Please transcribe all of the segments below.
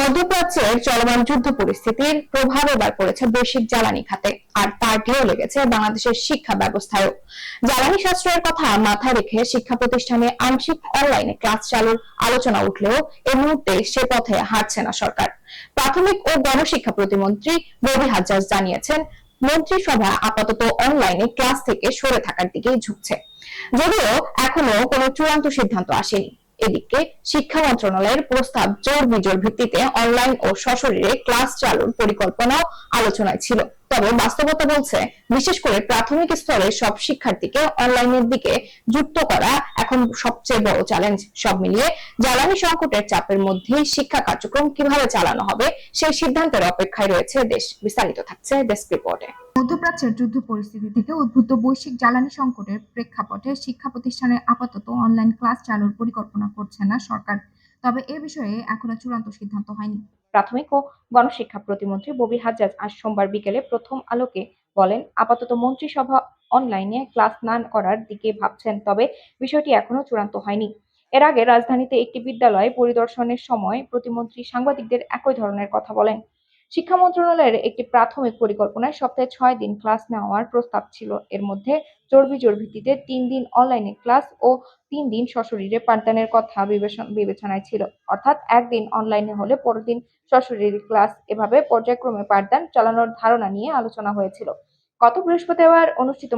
মধ্যপ্রাচ্যের চলমান যুদ্ধ পরিস্থিতির প্রভাব এবার পড়েছে বৈশ্বিক জ্বালানি খাতে, আর তার ঢেউ লেগেছে বাংলাদেশের শিক্ষা ব্যবস্থায়ও। জ্বালানি সাশ্রয়ের কথা মাথায় রেখে শিক্ষা প্রতিষ্ঠানে আংশিক অনলাইনে ক্লাস চালুর আলোচনা উঠলেও এই মুহূর্তে সে পথে হাঁটছে না সরকার। প্রাথমিক ও গণশিক্ষা প্রতিমন্ত্রী ববি হাজ্জাজ জানিয়েছেন, মন্ত্রিসভা আপাতত অনলাইনে ক্লাস থেকে সরে থাকার দিকেই ঝুঁকছে, যদিও এখনো কোনো চূড়ান্ত সিদ্ধান্ত আসেনি। এদিকে শিক্ষা মন্ত্রণালয়ের প্রস্তাব জোর বিজোর ভিত্তিতে অনলাইন ও সশরীরে ক্লাস চালুর পরিকল্পনাও আলোচনায় ছিল। তবে বাস্তবতা বলছে, বিশেষ করে প্রাথমিক স্তরের সব শিক্ষার্থীকে অনলাইনের দিকে যুক্ত করা এখন সবচেয়ে বড় চ্যালেঞ্জ। সব মিলিয়ে জ্বালানি সংকটের চাপের মধ্যেই শিক্ষা কার্যক্রম কিভাবে চালানো হবে সেই সিদ্ধান্তের অপেক্ষায় রয়েছে দেশ। বিস্তারিত থাকছে ডেস্ক রিপোর্টে। মধ্যপ্রাচ্যের যুদ্ধ পরিস্থিতি থেকে উদ্ভূত বৈশ্বিক জ্বালানি সংকটের প্রেক্ষাপটে শিক্ষা প্রতিষ্ঠানে আপাতত অনলাইন ক্লাস চালুর পরিকল্পনা করছে না সরকার। তবে এ বিষয়ে এখনো চূড়ান্ত সিদ্ধান্ত হয়নি। প্রাথমিক ও গণশিক্ষা প্রতিমন্ত্রী ববি হাজ্জাজ আজ সোমবার বিকেলে প্রথম আলোকে বলেন, আপাতত মন্ত্রিসভা অনলাইনে ক্লাস না করার দিকে ভাবছেন, তবে বিষয়টি এখনো চূড়ান্ত হয়নি। এর আগে রাজধানীতে একটি বিদ্যালয় পরিদর্শনের সময় প্রতিমন্ত্রী সাংবাদিকদের একই ধরনের কথা বলেন। শিক্ষা মন্ত্রণালয়ের একটি প্রাথমিক পরিকল্পনায় সপ্তাহে ৬ দিন ক্লাস নেওয়ার প্রস্তাব ছিল। এর মধ্যে জোড় ভিত্তিতে ৩ দিন অনলাইনে ক্লাস ও ৩ দিন সশরীরে পাঠদানের কথা বিবেচনায় ছিল। অর্থাৎ একদিন অনলাইনে হলে পরের দিন সশরীরে ক্লাস, এভাবে পর্যায়ক্রমে পাঠদান চালানোর ধারণা নিয়ে আলোচনা হয়েছিল। গত বৃহস্পতিবার অনুষ্ঠিত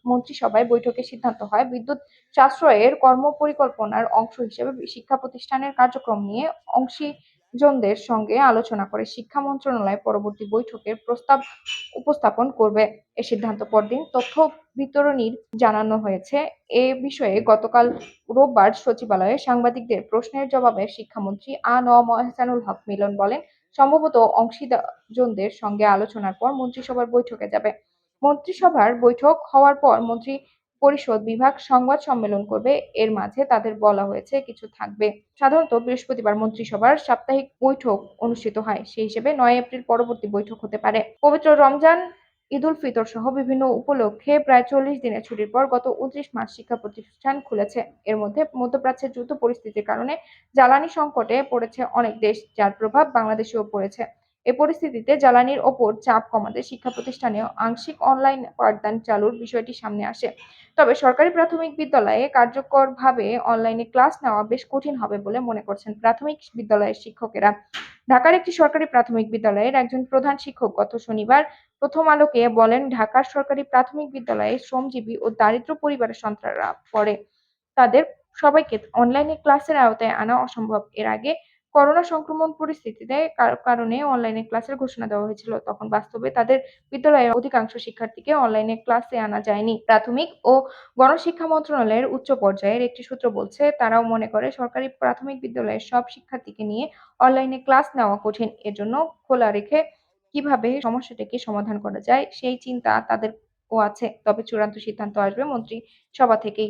মন্ত্রিসভায় বৈঠকে সিদ্ধান্ত হয়, বিদ্যুৎ সাশ্রয়ের কর্মপরিকল্পনার অংশ হিসেবে শিক্ষা প্রতিষ্ঠানের কার্যক্রম নিয়ে অংশীজনদের সঙ্গে আলোচনা করে শিক্ষা মন্ত্রণালয় পরবর্তী বৈঠকের প্রস্তাব উপস্থাপন করবে। এ সিদ্ধান্ত পরদিন তথ্য বিতরণীর জানানো হয়েছে। এ বিষয়ে গতকাল রোববার সচিবালয়ে সাংবাদিকদের প্রশ্নের জবাবে শিক্ষামন্ত্রী আ.ন.ম এহসানুল হক মিলন বলেন, সম্ভবত অংশীজনদের সঙ্গে আলোচনার পর মন্ত্রিসভার বৈঠকে যাবে। মন্ত্রিসভার বৈঠক হওয়ার পর মন্ত্রী পরিষদ বিভাগ সংবাদ সম্মেলন করবে। এর মাঝে তাদের বলা হয়েছে কিছু থাকবে। সাধারণত বৃহস্পতিবার মন্ত্রিসভার সাপ্তাহিক বৈঠক অনুষ্ঠিত হয়, সেই হিসেবে ৯ এপ্রিল পরবর্তী বৈঠক হতে পারে। পবিত্র রমজান, ঈদুল ফিতর সহ বিভিন্ন উপলক্ষে প্রায় ৪০ দিনের ছুটির পর গত ২৯ মার্চ শিক্ষা প্রতিষ্ঠান খুলেছে। এর মধ্যে মধ্যপ্রাচ্যের যুদ্ধ পরিস্থিতির কারণে জ্বালানি সংকটে পড়েছে অনেক দেশ, যার প্রভাব বাংলাদেশেও পড়েছে। এ পরিস্থিতিতে জ্বালানির ওপর চাপ কমাতে শিক্ষা প্রতিষ্ঠানেও আংশিক অনলাইন পাঠদান চালুর বিষয়টি সামনে আসে। তবে সরকারি প্রাথমিক বিদ্যালয়ে কার্যকরভাবে অনলাইনে ক্লাস নেওয়া বেশ কঠিন হবে বলে মনে করছেন প্রাথমিক বিদ্যালয়ের শিক্ষকেরা। ঢাকার একটি সরকারি প্রাথমিক বিদ্যালয়ের একজন প্রধান শিক্ষক গত শনিবার প্রথম আলোকে বলেন, ঢাকার সরকারি প্রাথমিক বিদ্যালয়ে শ্রমজীবী ও দারিদ্র পরিবারের সন্তানরা পড়ে। তাদের সবাইকে অনলাইনে ক্লাসের আওতায় আনা অসম্ভব। এর আগে করোনা সংক্রমণ পরিস্থিতিতে কারণে অনলাইনে ক্লাসের ঘোষণা দেওয়া হয়েছিল। তখন বাস্তবে তাদের বিদ্যালয়ের অধিকাংশ শিক্ষার্থীকে অনলাইনে ক্লাসে আনা যায়নি। প্রাথমিক ও গণশিক্ষা মন্ত্রণালয়ের উচ্চ পর্যায়ের একটি সূত্র বলছে, তারাও মনে করে সরকারি প্রাথমিক বিদ্যালয়ের সব শিক্ষার্থীকে নিয়ে অনলাইনে ক্লাস নেওয়া কঠিন। এজন্য খোলা রেখে কিভাবে সমস্যাটিকে সমাধান করা যায় সেই চিন্তা তাদেরও আছে। তবে চূড়ান্ত সিদ্ধান্ত আসবে মন্ত্রিসভা থেকেই।